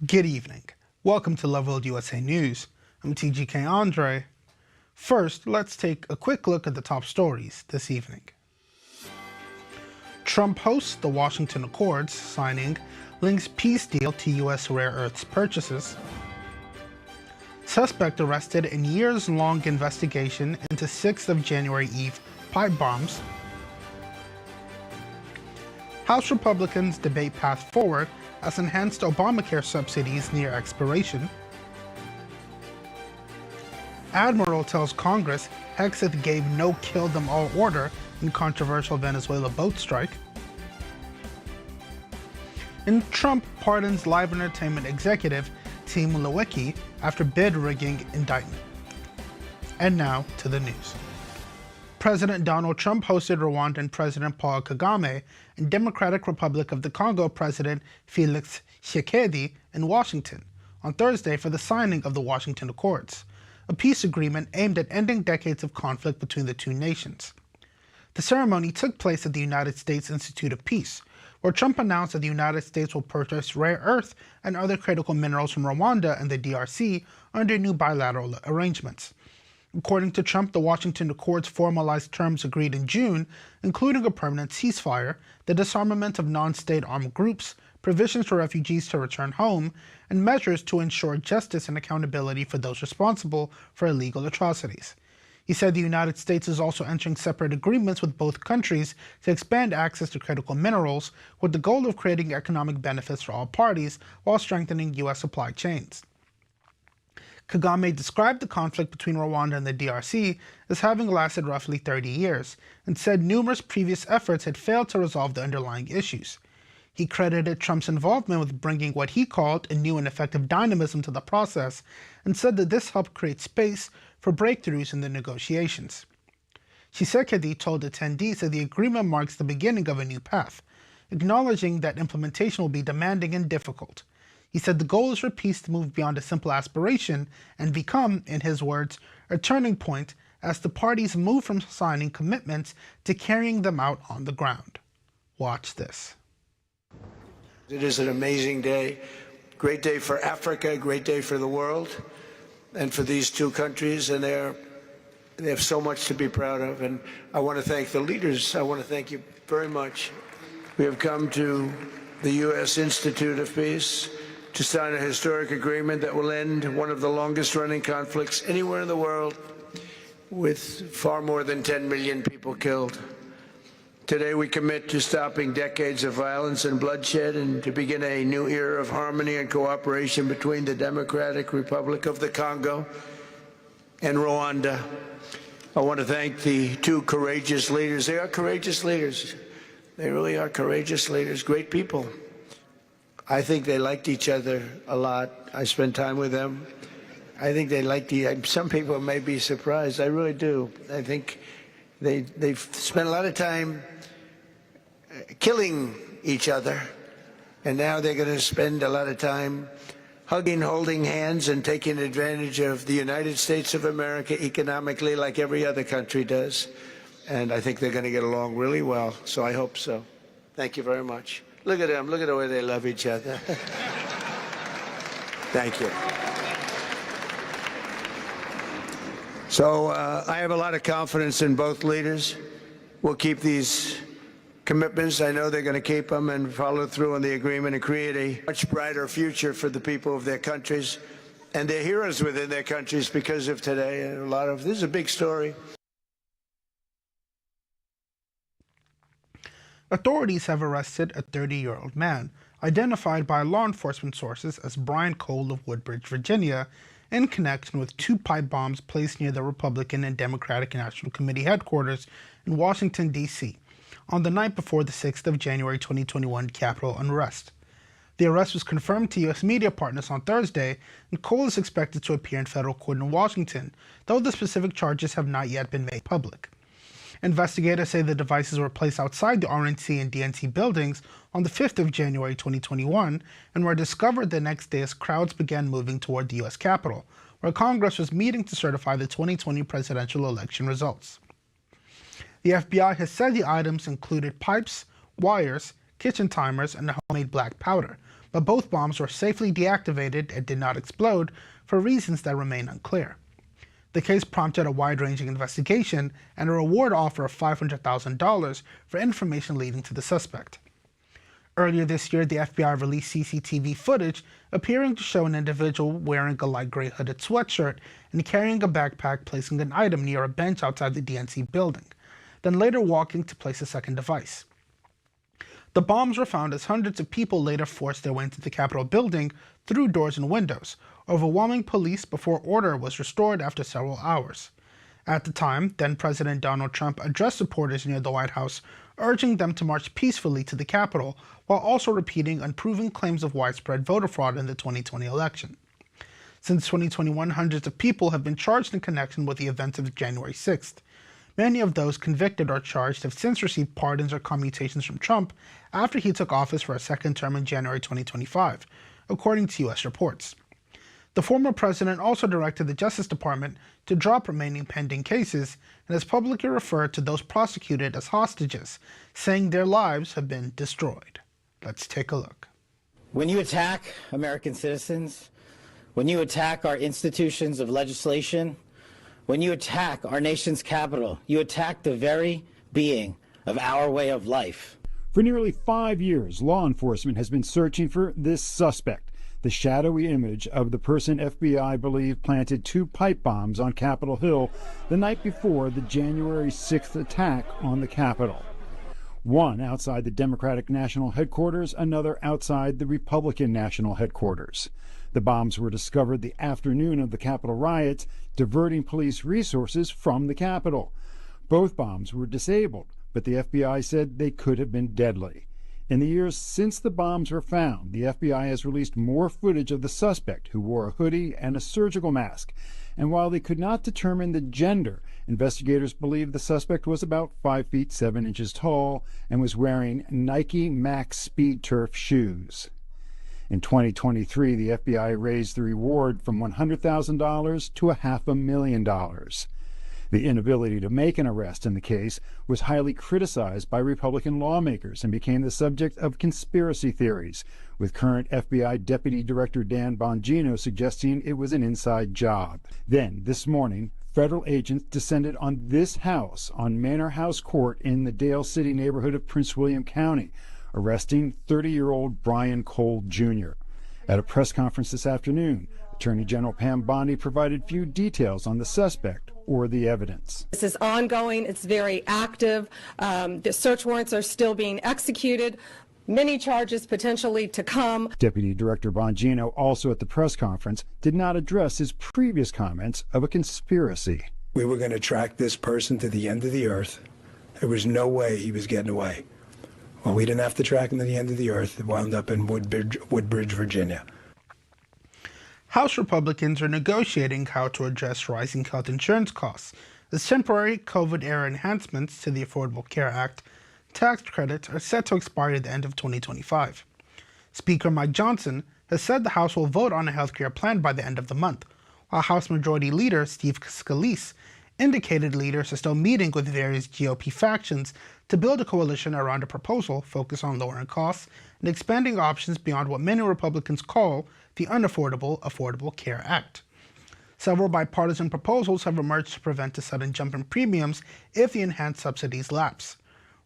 Good evening. Welcome to Loveworld USA News. I'm TGK Andre. First, let's take a quick look at the top stories this evening. Trump hosts the Washington Accords signing, links peace deal to U.S. rare earths purchases. Suspect arrested in years-long investigation into 6th of January Eve pipe bombs. House Republicans debate path forward as enhanced Obamacare subsidies near expiration. Admiral tells Congress Hexeth gave no kill-them-all order in controversial Venezuela boat strike. And Trump pardons live entertainment executive Tim Lewicki after bid rigging indictment. And now to the news. President Donald Trump hosted Rwandan President Paul Kagame and Democratic Republic of the Congo President Felix Tshisekedi in Washington on Thursday for the signing of the Washington Accords, a peace agreement aimed at ending decades of conflict between the two nations. The ceremony took place at the United States Institute of Peace, where Trump announced that the United States will purchase rare earth and other critical minerals from Rwanda and the DRC under new bilateral arrangements. According to Trump, the Washington Accords formalized terms agreed in June, including a permanent ceasefire, the disarmament of non-state armed groups, provisions for refugees to return home, and measures to ensure justice and accountability for those responsible for illegal atrocities. He said the United States is also entering separate agreements with both countries to expand access to critical minerals, with the goal of creating economic benefits for all parties while strengthening U.S. supply chains. Kagame described the conflict between Rwanda and the DRC as having lasted roughly 30 years, and said numerous previous efforts had failed to resolve the underlying issues. He credited Trump's involvement with bringing what he called a new and effective dynamism to the process, and said that this helped create space for breakthroughs in the negotiations. Tshisekedi told attendees that the agreement marks the beginning of a new path, acknowledging that implementation will be demanding and difficult. He said the goal is for peace to move beyond a simple aspiration and become, in his words, a turning point as the parties move from signing commitments to carrying them out on the ground. Watch this. It is an amazing day, great day for Africa, great day for the world, and for these two countries, and they have so much to be proud of. And I want to thank the leaders. I want to thank you very much. We have come to the U.S. Institute of Peace to sign a historic agreement that will end one of the longest-running conflicts anywhere in the world, with far more than 10 million people killed. Today we commit to stopping decades of violence and bloodshed and to begin a new era of harmony and cooperation between the Democratic Republic of the Congo and Rwanda. I want to thank the two courageous leaders. They are courageous leaders. They really are courageous leaders, great people. I think they liked each other a lot. I spent time with them. I think they liked some people may be surprised. I really do. I think they've spent a lot of time killing each other, and now they're going to spend a lot of time hugging, holding hands, and taking advantage of the United States of America economically like every other country does. And I think they're going to get along really well, so I hope so. Thank you very much. Look at them. Look at the way they love each other. Thank you. So I have a lot of confidence in both leaders. We'll keep these commitments. I know they're going to keep them and follow through on the agreement and create a much brighter future for the people of their countries and their heroes within their countries because of today. And this is a big story. Authorities have arrested a 30-year-old man, identified by law enforcement sources as Brian Cole of Woodbridge, Virginia, in connection with two pipe bombs placed near the Republican and Democratic National Committee headquarters in Washington, D.C., on the night before the 6th of January 2021 Capitol unrest. The arrest was confirmed to U.S. media partners on Thursday, and Cole is expected to appear in federal court in Washington, though the specific charges have not yet been made public. Investigators say the devices were placed outside the RNC and DNC buildings on the 5th of January 2021 and were discovered the next day as crowds began moving toward the U.S. Capitol, where Congress was meeting to certify the 2020 presidential election results. The FBI has said the items included pipes, wires, kitchen timers, and homemade black powder, but both bombs were safely deactivated and did not explode for reasons that remain unclear. The case prompted a wide-ranging investigation and a reward offer of $500,000 for information leading to the suspect. Earlier this year, the FBI released CCTV footage appearing to show an individual wearing a light gray hooded sweatshirt and carrying a backpack placing an item near a bench outside the DNC building, then later walking to place a second device. The bombs were found as hundreds of people later forced their way into the Capitol building through doors and windows, overwhelming police before order was restored after several hours. At the time, then-President Donald Trump addressed supporters near the White House, urging them to march peacefully to the Capitol, while also repeating unproven claims of widespread voter fraud in the 2020 election. Since 2021, hundreds of people have been charged in connection with the events of January 6th. Many of those convicted or charged have since received pardons or commutations from Trump after he took office for a second term in January 2025, according to U.S. reports. The former president also directed the Justice Department to drop remaining pending cases and has publicly referred to those prosecuted as hostages, saying their lives have been destroyed. Let's take a look. When you attack American citizens, when you attack our institutions of legislation, when you attack our nation's capital, you attack the very being of our way of life. For nearly 5 years, law enforcement has been searching for this suspect, the shadowy image of the person FBI believe planted 2 pipe bombs on Capitol Hill the night before the January 6th attack on the Capitol. One outside the Democratic National Headquarters, another outside the Republican National Headquarters. The bombs were discovered the afternoon of the Capitol riots, diverting police resources from the Capitol. Both bombs were disabled, but the FBI said they could have been deadly. In the years since the bombs were found, the FBI has released more footage of the suspect, who wore a hoodie and a surgical mask. And while they could not determine the gender, investigators believe the suspect was about 5 feet 7 inches tall and was wearing Nike Max Speed Turf shoes. In 2023, the FBI raised the reward from $100,000 to $500,000. The inability to make an arrest in the case was highly criticized by Republican lawmakers and became the subject of conspiracy theories, with current FBI Deputy Director Dan Bongino suggesting it was an inside job. Then, this morning, federal agents descended on this house on Manor House Court in the Dale City neighborhood of Prince William County, arresting 30-year-old Brian Cole Jr. At a press conference this afternoon, Attorney General Pam Bondi provided few details on the suspect or the evidence. This is ongoing. It's very active. The search warrants are still being executed. Many charges potentially to come. Deputy Director Bongino, also at the press conference, did not address his previous comments of a conspiracy. We were going to track this person to the end of the earth. There was no way he was getting away. Well, we didn't have to track him to the end of the earth. It wound up in Woodbridge, Virginia. House Republicans are negotiating how to address rising health insurance costs, as temporary COVID-era enhancements to the Affordable Care Act tax credits are set to expire at the end of 2025. Speaker Mike Johnson has said the House will vote on a health care plan by the end of the month, while House Majority Leader Steve Scalise indicated leaders are still meeting with various GOP factions to build a coalition around a proposal focused on lowering costs and expanding options beyond what many Republicans call the unaffordable Affordable Care Act. Several bipartisan proposals have emerged to prevent a sudden jump in premiums if the enhanced subsidies lapse.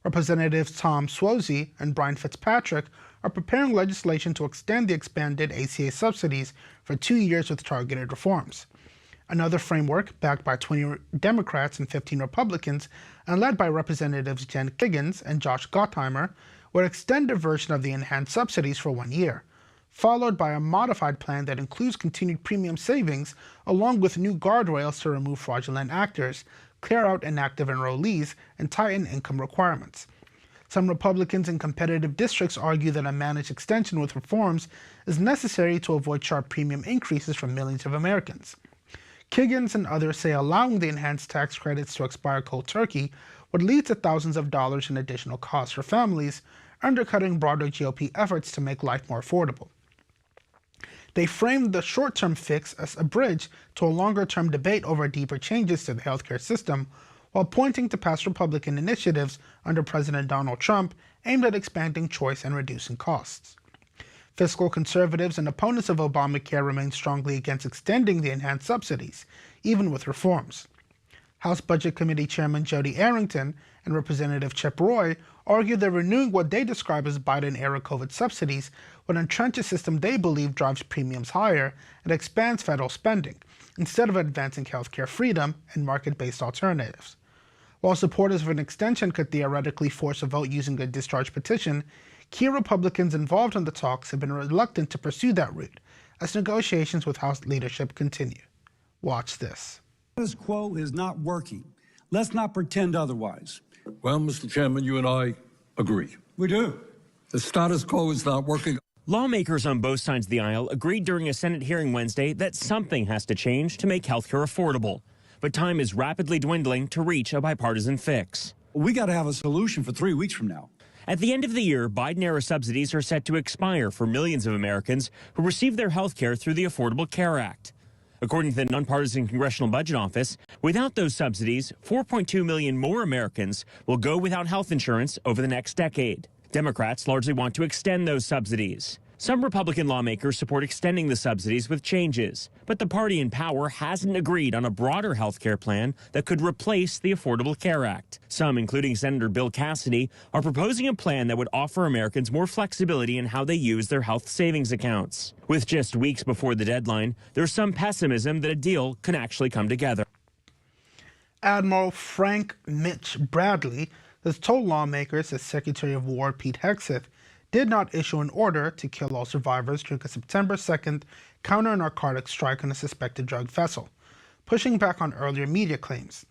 Representatives Tom Suozzi and Brian Fitzpatrick are preparing legislation to extend the expanded ACA subsidies for 2 years with targeted reforms. Another framework, backed by 20 Democrats and 15 Republicans, and led by Representatives Jen Kiggans and Josh Gottheimer, would extend a version of the enhanced subsidies for 1 year, followed by a modified plan that includes continued premium savings along with new guardrails to remove fraudulent actors, clear out inactive enrollees, and tighten income requirements. Some Republicans in competitive districts argue that a managed extension with reforms is necessary to avoid sharp premium increases for millions of Americans. Kiggans and others say allowing the enhanced tax credits to expire cold turkey would lead to thousands of dollars in additional costs for families, undercutting broader GOP efforts to make life more affordable. They framed the short-term fix as a bridge to a longer-term debate over deeper changes to the healthcare system, while pointing to past Republican initiatives under President Donald Trump aimed at expanding choice and reducing costs. Fiscal conservatives and opponents of Obamacare remain strongly against extending the enhanced subsidies, even with reforms. House Budget Committee Chairman Jody Arrington and Representative Chip Roy argue that renewing what they describe as Biden-era COVID subsidies would entrench a system they believe drives premiums higher and expands federal spending, instead of advancing healthcare freedom and market-based alternatives. While supporters of an extension could theoretically force a vote using a discharge petition, key Republicans involved in the talks have been reluctant to pursue that route as negotiations with House leadership continue. Watch this. Status quo is not working. Let's not pretend otherwise. Well, Mr. Chairman, you and I agree. We do. The status quo is not working. Lawmakers on both sides of the aisle agreed during a Senate hearing Wednesday that something has to change to make health care affordable. But time is rapidly dwindling to reach a bipartisan fix. We got to have a solution for 3 weeks from now. At the end of the year, Biden-era subsidies are set to expire for millions of Americans who receive their health care through the Affordable Care Act. According to the nonpartisan Congressional Budget Office, without those subsidies, 4.2 million more Americans will go without health insurance over the next decade. Democrats largely want to extend those subsidies. Some Republican lawmakers support extending the subsidies with changes, but the party in power hasn't agreed on a broader health care plan that could replace the Affordable Care Act. Some, including Senator Bill Cassidy, are proposing a plan that would offer Americans more flexibility in how they use their health savings accounts. With just weeks before the deadline, there's some pessimism that a deal can actually come together. Admiral Frank Mitch Bradley has told lawmakers that Secretary of War Pete Hegseth did not issue an order to kill all survivors during a September 2nd counter-narcotics strike on a suspected drug vessel, pushing back on earlier media claims.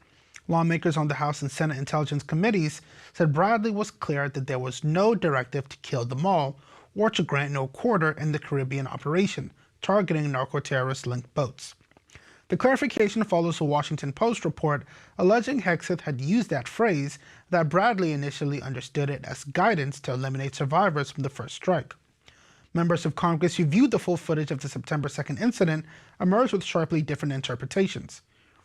Lawmakers on the House and Senate Intelligence Committees said Bradley was clear that there was no directive to kill them all or to grant no quarter in the Caribbean operation, targeting narco-terrorist-linked boats. The clarification follows a Washington Post report alleging Hegseth had used that phrase, that Bradley initially understood it as guidance to eliminate survivors from the first strike. Members of Congress who viewed the full footage of the September 2nd incident emerged with sharply different interpretations.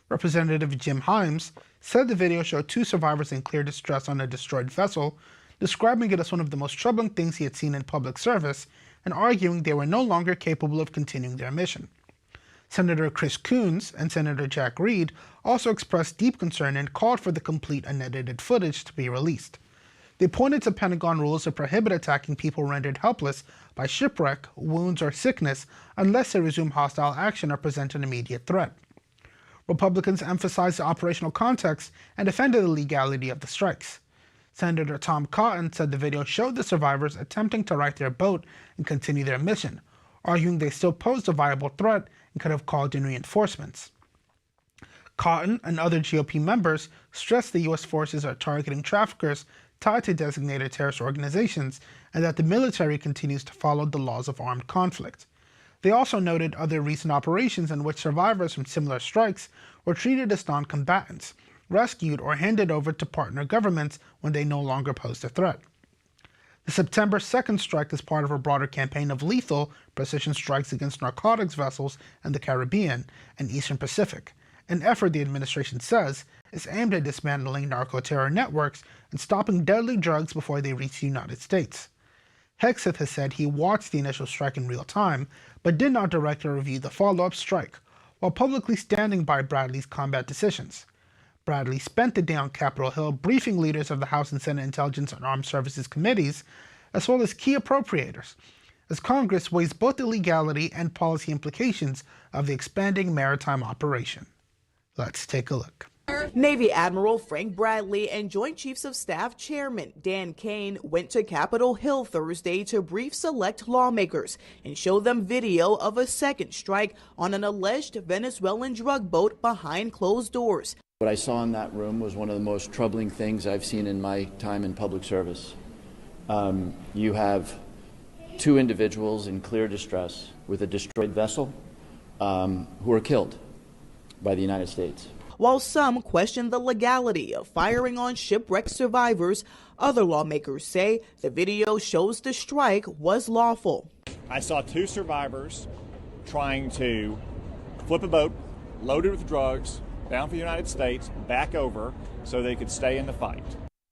Representative Jim Himes said the video showed two survivors in clear distress on a destroyed vessel, describing it as one of the most troubling things he had seen in public service and arguing they were no longer capable of continuing their mission. Senator Chris Coons and Senator Jack Reed also expressed deep concern and called for the complete unedited footage to be released. They pointed to Pentagon rules that prohibit attacking people rendered helpless by shipwreck, wounds, or sickness unless they resume hostile action or present an immediate threat. Republicans emphasized the operational context and defended the legality of the strikes. Senator Tom Cotton said the video showed the survivors attempting to right their boat and continue their mission, arguing they still posed a viable threat and could have called in reinforcements. Cotton and other GOP members stressed the U.S. forces are targeting traffickers tied to designated terrorist organizations and that the military continues to follow the laws of armed conflict. They also noted other recent operations in which survivors from similar strikes were treated as non-combatants, rescued or handed over to partner governments when they no longer posed a threat. The September 2nd strike is part of a broader campaign of lethal precision strikes against narcotics vessels in the Caribbean and Eastern Pacific, an effort the administration says is aimed at dismantling narco-terror networks and stopping deadly drugs before they reach the United States. Hegseth has said he watched the initial strike in real time, but did not directly review the follow-up strike, while publicly standing by Bradley's combat decisions. Bradley spent the day on Capitol Hill briefing leaders of the House and Senate Intelligence and Armed Services Committees, as well as key appropriators, as Congress weighs both the legality and policy implications of the expanding maritime operation. Let's take a look. Navy Admiral Frank Bradley and Joint Chiefs of Staff Chairman Dan Kane went to Capitol Hill Thursday to brief select lawmakers and show them video of a second strike on an alleged Venezuelan drug boat behind closed doors. What I saw in that room was one of the most troubling things I've seen in my time in public service. You have two individuals in clear distress with a destroyed vessel who were killed by the United States. While some question the legality of firing on shipwreck survivors, other lawmakers say the video shows the strike was lawful. I saw two survivors trying to flip a boat loaded with drugs bound for the United States back over so they could stay in the fight.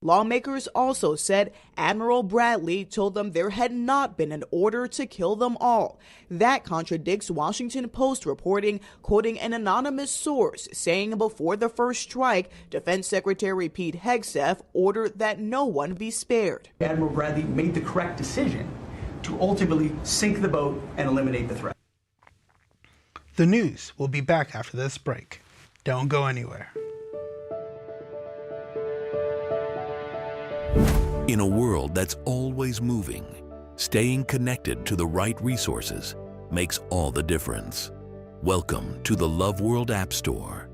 Lawmakers also said Admiral Bradley told them there had not been an order to kill them all. That contradicts Washington Post reporting, quoting an anonymous source, saying before the first strike, Defense Secretary Pete Hegseth ordered that no one be spared. Admiral Bradley made the correct decision to ultimately sink the boat and eliminate the threat. The news will be back after this break. Don't go anywhere. In a world that's always moving, staying connected to the right resources makes all the difference. Welcome to the Loveworld App Store,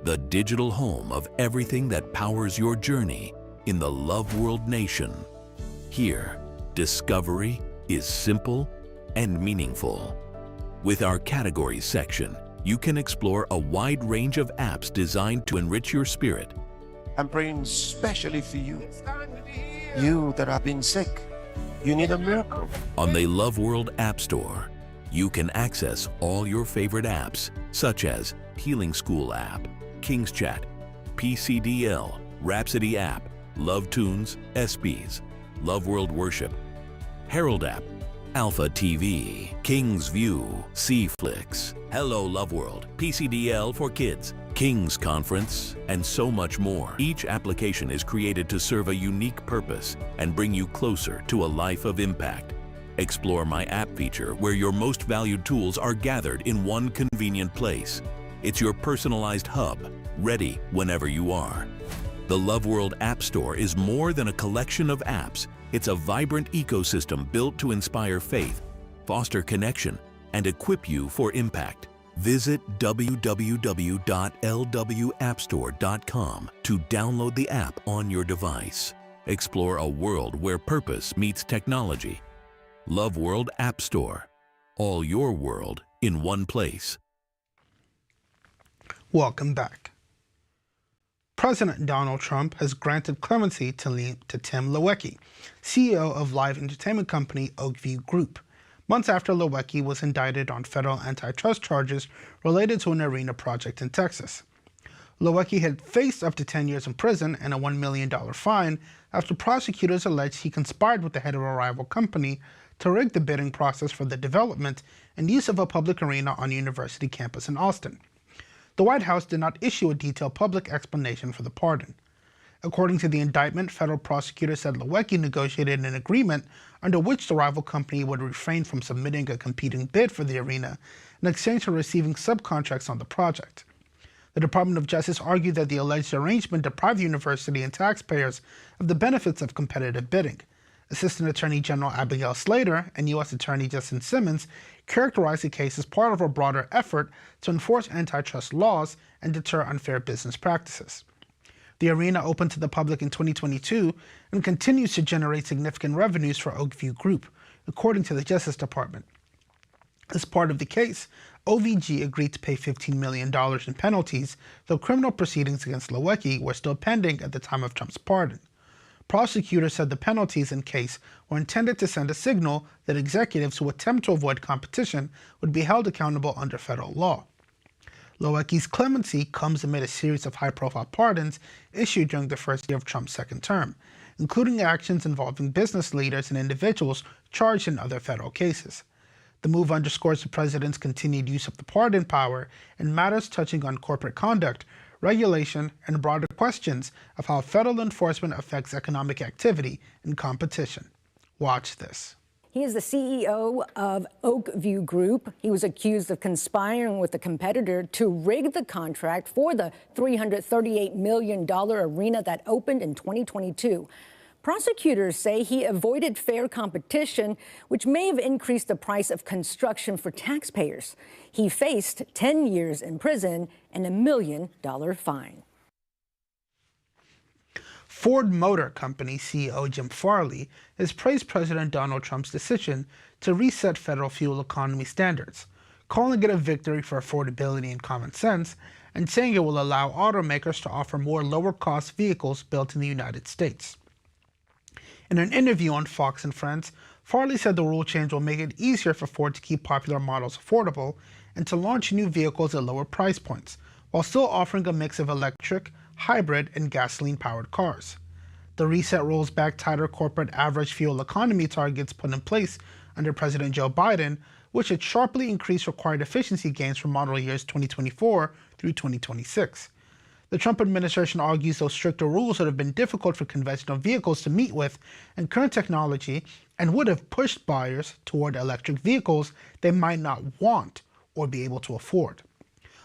the digital home of everything that powers your journey in the Loveworld nation. Here, discovery is simple and meaningful. With our categories section, you can explore a wide range of apps designed to enrich your spirit. I'm praying especially for you. You that have been sick, you need a miracle. On the Loveworld App Store, you can access all your favorite apps, such as Healing School app, King's Chat, PCDL, Rhapsody app, Love Tunes, ESPYs, Loveworld Worship, Herald app, Alpha TV, King's View, C-Flix, Hello Loveworld, PCDL for Kids, King's Conference, and so much more. Each application is created to serve a unique purpose and bring you closer to a life of impact. Explore My App feature, where your most valued tools are gathered in one convenient place. It's your personalized hub, ready whenever you are. The Loveworld App Store is more than a collection of apps. It's a vibrant ecosystem built to inspire faith, foster connection, and equip you for impact. Visit www.lwappstore.com to download the app on your device. Explore a world where purpose meets technology. Loveworld App Store. All your world in one place. Welcome back. President Donald Trump has granted clemency to Tim Lewicki, CEO of live entertainment company Oakview Group, months after Lewicki was indicted on federal antitrust charges related to an arena project in Texas. Lewicki had faced up to 10 years in prison and a $1 million fine after prosecutors alleged he conspired with the head of a rival company to rig the bidding process for the development and use of a public arena on a university campus in Austin. The White House did not issue a detailed public explanation for the pardon. According to the indictment, federal prosecutors said Lewicki negotiated an agreement under which the rival company would refrain from submitting a competing bid for the arena in exchange for receiving subcontracts on the project. The Department of Justice argued that the alleged arrangement deprived the university and taxpayers of the benefits of competitive bidding. Assistant Attorney General Abigail Slater and U.S. Attorney Justin Simmons characterized the case as part of a broader effort to enforce antitrust laws and deter unfair business practices. The arena opened to the public in 2022 and continues to generate significant revenues for Oakview Group, according to the Justice Department. As part of the case, OVG agreed to pay $15 million in penalties, though criminal proceedings against Lewicki were still pending at the time of Trump's pardon. Prosecutors said the penalties in case were intended to send a signal that executives who attempt to avoid competition would be held accountable under federal law. Lewicki's clemency comes amid a series of high-profile pardons issued during the first year of Trump's second term, including actions involving business leaders and individuals charged in other federal cases. The move underscores the president's continued use of the pardon power in matters touching on corporate conduct, regulation, and broader questions of how federal enforcement affects economic activity and competition. Watch this. He is the CEO of Oakview Group. He was accused of conspiring with a competitor to rig the contract for the $338 million arena that opened in 2022. Prosecutors say he avoided fair competition, which may have increased the price of construction for taxpayers. He faced 10 years in prison and a $1 million fine. Ford Motor Company CEO Jim Farley has praised President Donald Trump's decision to reset federal fuel economy standards, calling it a victory for affordability and common sense, and saying it will allow automakers to offer more lower-cost vehicles built in the United States. In an interview on Fox and Friends, Farley said the rule change will make it easier for Ford to keep popular models affordable and to launch new vehicles at lower price points, while still offering a mix of electric, hybrid, and gasoline-powered cars. The reset rolls back tighter corporate average fuel economy targets put in place under President Joe Biden, which had sharply increased required efficiency gains for model years 2024 through 2026. The Trump administration argues those stricter rules would have been difficult for conventional vehicles to meet with in current technology and would have pushed buyers toward electric vehicles they might not want or be able to afford.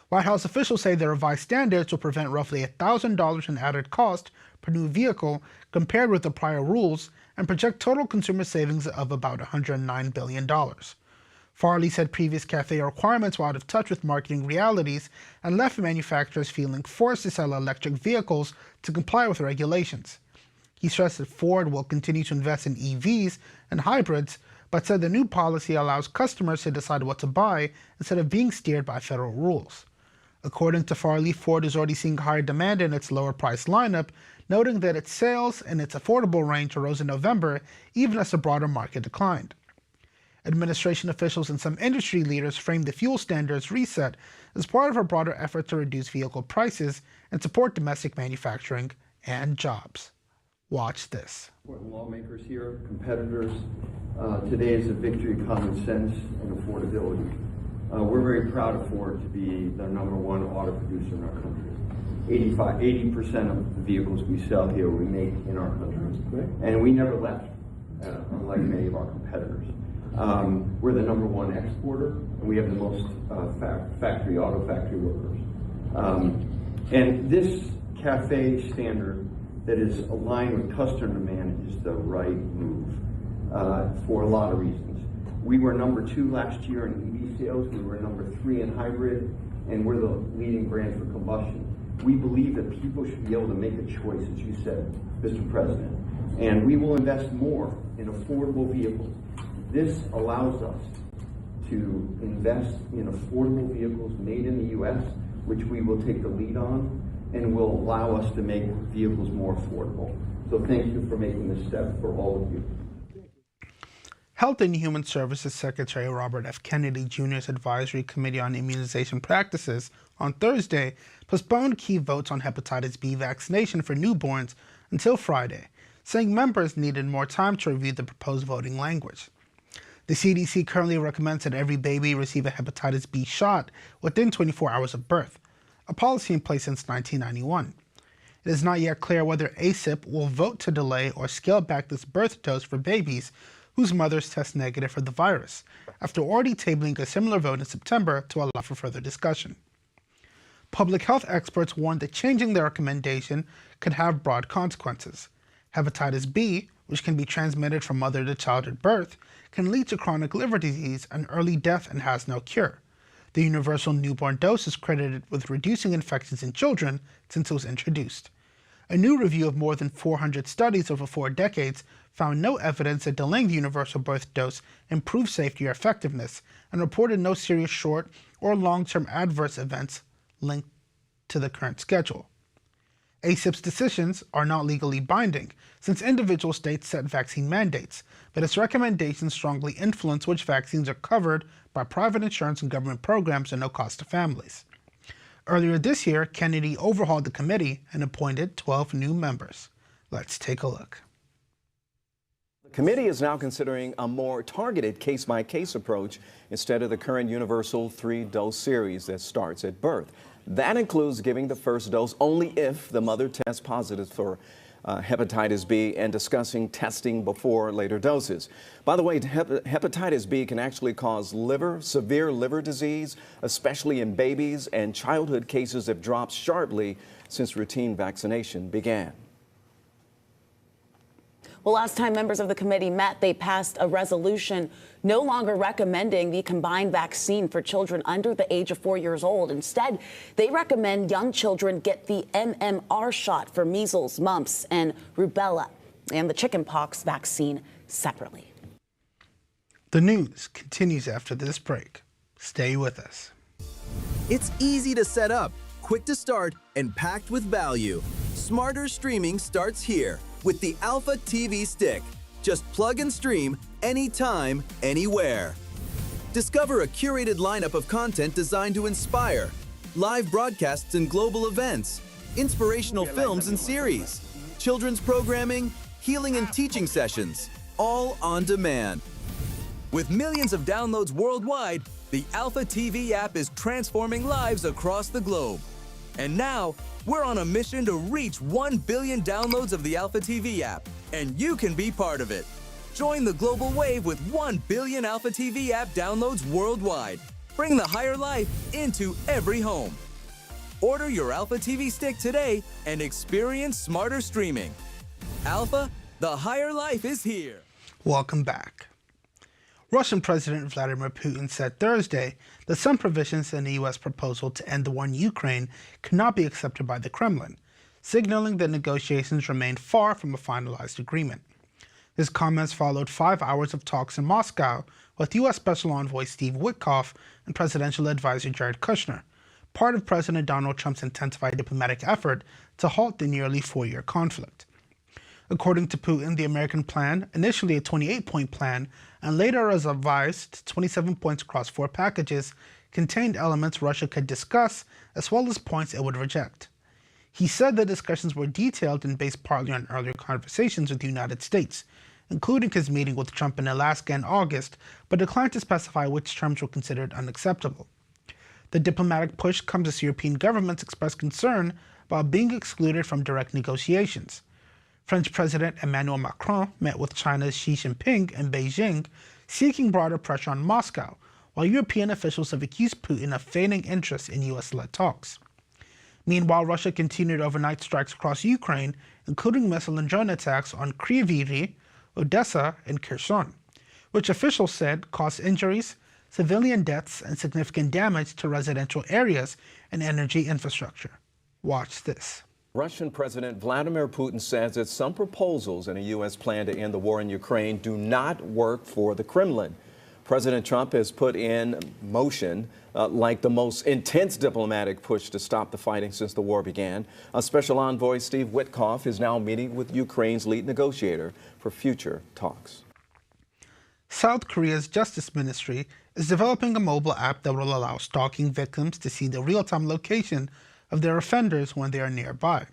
White House officials say the revised standards will prevent roughly $1,000 in added cost per new vehicle compared with the prior rules and project total consumer savings of about $109 billion. Farley said previous CAFE requirements were out of touch with marketing realities and left manufacturers feeling forced to sell electric vehicles to comply with regulations. He stressed that Ford will continue to invest in EVs and hybrids, but said the new policy allows customers to decide what to buy instead of being steered by federal rules. According to Farley, Ford is already seeing higher demand in its lower price lineup, noting that its sales in its affordable range rose in November, even as the broader market declined. Administration officials and some industry leaders framed the fuel standards reset as part of a broader effort to reduce vehicle prices and support domestic manufacturing and jobs. Watch this. Important lawmakers here, competitors. Today is a victory of common sense and affordability. We're very proud of Ford to be the #1 auto producer in our country. 80% of the vehicles we sell here we make in our country, and we never left, unlike many of our competitors. We're the #1 exporter, and we have the most auto factory workers. And this CAFE standard that is aligned with customer demand is the right move for a lot of reasons. We were #2 last year in EV sales, we were #3 in hybrid, and we're the leading brand for combustion. We believe that people should be able to make a choice, as you said, Mr. President, and we will invest more in affordable vehicles. This allows us to invest in affordable vehicles made in the U.S., which we will take the lead on, and will allow us to make vehicles more affordable. So thank you for making this step for all of you. Health and Human Services Secretary Robert F. Kennedy Jr.'s Advisory Committee on Immunization Practices on Thursday postponed key votes on hepatitis B vaccination for newborns until Friday, saying members needed more time to review the proposed voting language. The CDC currently recommends that every baby receive a hepatitis B shot within 24 hours of birth, a policy in place since 1991. It is not yet clear whether ACIP will vote to delay or scale back this birth dose for babies whose mothers test negative for the virus, after already tabling a similar vote in September to allow for further discussion. Public health experts warned that changing the recommendation could have broad consequences. Hepatitis B, which can be transmitted from mother to child at birth, can lead to chronic liver disease and early death and has no cure. The universal newborn dose is credited with reducing infections in children since it was introduced. A new review of more than 400 studies over 4 decades found no evidence that delaying the universal birth dose improved safety or effectiveness, and reported no serious short or long-term adverse events linked to the current schedule. ACIP's decisions are not legally binding, since individual states set vaccine mandates, but its recommendations strongly influence which vaccines are covered by private insurance and government programs at no cost to families. Earlier this year, Kennedy overhauled the committee and appointed 12 new members. Let's take a look. The committee is now considering a more targeted case-by-case approach instead of the current universal 3-dose series that starts at birth. That includes giving the first dose only if the mother tests positive for hepatitis B and discussing testing before later doses. By the way, hepatitis B can actually cause severe liver disease, especially in babies, and childhood cases have dropped sharply since routine vaccination began. Well, last time members of the committee met, they passed a resolution no longer recommending the combined vaccine for children under the age of 4 years old. Instead, they recommend young children get the MMR shot for measles, mumps, and rubella, and the chickenpox vaccine separately. The news continues after this break. Stay with us. It's easy to set up, quick to start, and packed with value. Smarter streaming starts here with the Alpha TV Stick. Just plug and stream anytime, anywhere. Discover a curated lineup of content designed to inspire, live broadcasts and global events, inspirational films and series, children's programming, healing and teaching sessions, all on demand. With millions of downloads worldwide, the Alpha TV app is transforming lives across the globe. And now, we're on a mission to reach 1 billion downloads of the Alpha TV app, and you can be part of it. Join the global wave with 1 billion Alpha TV app downloads worldwide. Bring the higher life into every home. Order your Alpha TV stick today and experience smarter streaming. Alpha, the higher life is here. Welcome back. Russian President Vladimir Putin said Thursday that some provisions in the U.S. proposal to end the war in Ukraine cannot be accepted by the Kremlin, signaling that negotiations remain far from a finalized agreement. His comments followed 5 hours of talks in Moscow with U.S. Special Envoy Steve Witkoff and Presidential Advisor Jared Kushner, part of President Donald Trump's intensified diplomatic effort to halt the nearly 4-year conflict. According to Putin, the American plan, initially a 28-point plan and later a revised 27 points across 4 packages, contained elements Russia could discuss as well as points it would reject. He said the discussions were detailed and based partly on earlier conversations with the United States, including his meeting with Trump in Alaska in August, but declined to specify which terms were considered unacceptable. The diplomatic push comes as European governments express concern about being excluded from direct negotiations. French President Emmanuel Macron met with China's Xi Jinping in Beijing, seeking broader pressure on Moscow, while European officials have accused Putin of feigning interest in U.S.-led talks. Meanwhile, Russia continued overnight strikes across Ukraine, including missile and drone attacks on Kryvyi Rih, Odessa, and Kherson, which officials said caused injuries, civilian deaths, and significant damage to residential areas and energy infrastructure. Watch this. Russian President Vladimir Putin says that some proposals in a U.S. plan to end the war in Ukraine do not work for the Kremlin. President Trump has put in motion like the most intense diplomatic push to stop the fighting since the war began. Special Envoy Steve Witkoff is now meeting with Ukraine's lead negotiator for future talks. South Korea's Justice Ministry is developing a mobile app that will allow stalking victims to see the real-time location of their offenders when they are nearby.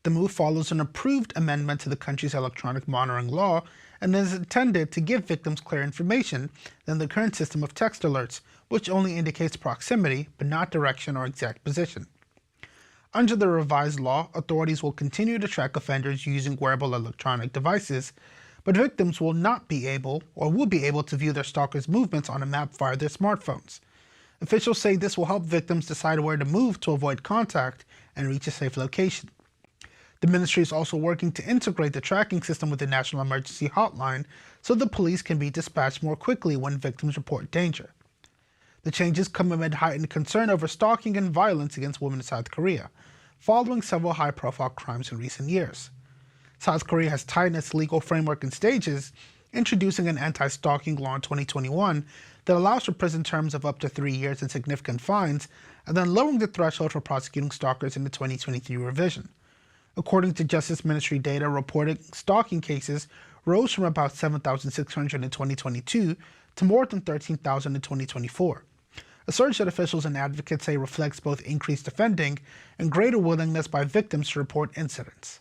The move follows an approved amendment to the country's electronic monitoring law and is intended to give victims clearer information than the current system of text alerts, which only indicates proximity but not direction or exact position. Under the revised law, authorities will continue to track offenders using wearable electronic devices, but victims will not be able or will be able to view their stalkers' movements on a map via their smartphones. Officials say this will help victims decide where to move to avoid contact and reach a safe location. The ministry is also working to integrate the tracking system with the National Emergency Hotline so the police can be dispatched more quickly when victims report danger. The changes come amid heightened concern over stalking and violence against women in South Korea, following several high-profile crimes in recent years. South Korea has tightened its legal framework in stages, introducing an anti-stalking law in 2021 that allows for prison terms of up to 3 years and significant fines, and then lowering the threshold for prosecuting stalkers in the 2023 revision. According to Justice Ministry data, reported stalking cases rose from about 7,600 in 2022 to more than 13,000 in 2024. A surge that officials and advocates say reflects both increased offending and greater willingness by victims to report incidents.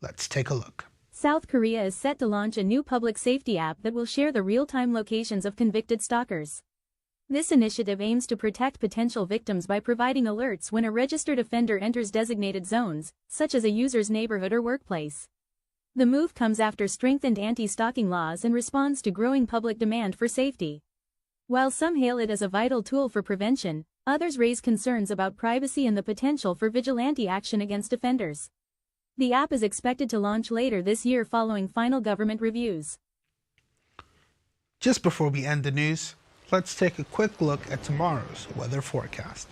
Let's take a look. South Korea is set to launch a new public safety app that will share the real-time locations of convicted stalkers. This initiative aims to protect potential victims by providing alerts when a registered offender enters designated zones, such as a user's neighborhood or workplace. The move comes after strengthened anti-stalking laws and responds to growing public demand for safety. While some hail it as a vital tool for prevention, others raise concerns about privacy and the potential for vigilante action against offenders. The app is expected to launch later this year following final government reviews. Just before we end the news, let's take a quick look at tomorrow's weather forecast.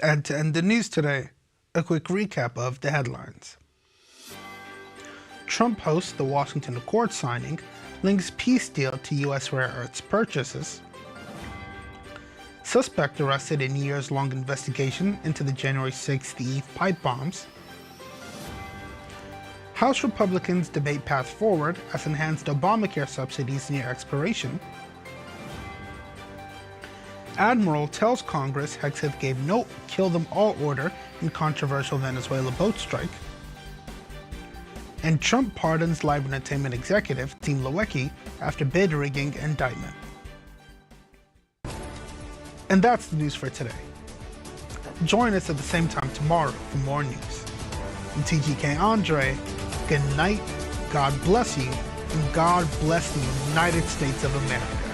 And to end the news today, a quick recap of the headlines. Trump hosts the Washington Accord signing, links peace deal to U.S. rare earths purchases. Suspect arrested in years-long investigation into the January 6th Eve pipe bombs. House Republicans debate path forward as enhanced Obamacare subsidies near expiration. Admiral tells Congress Hegseth gave no kill-them-all order in controversial Venezuela boat strike. And Trump pardons live entertainment executive Tim Lewicki after bid rigging indictment. And that's the news for today. Join us at the same time tomorrow for more news. I'm TGK Andre. Good night, God bless you, and God bless the United States of America.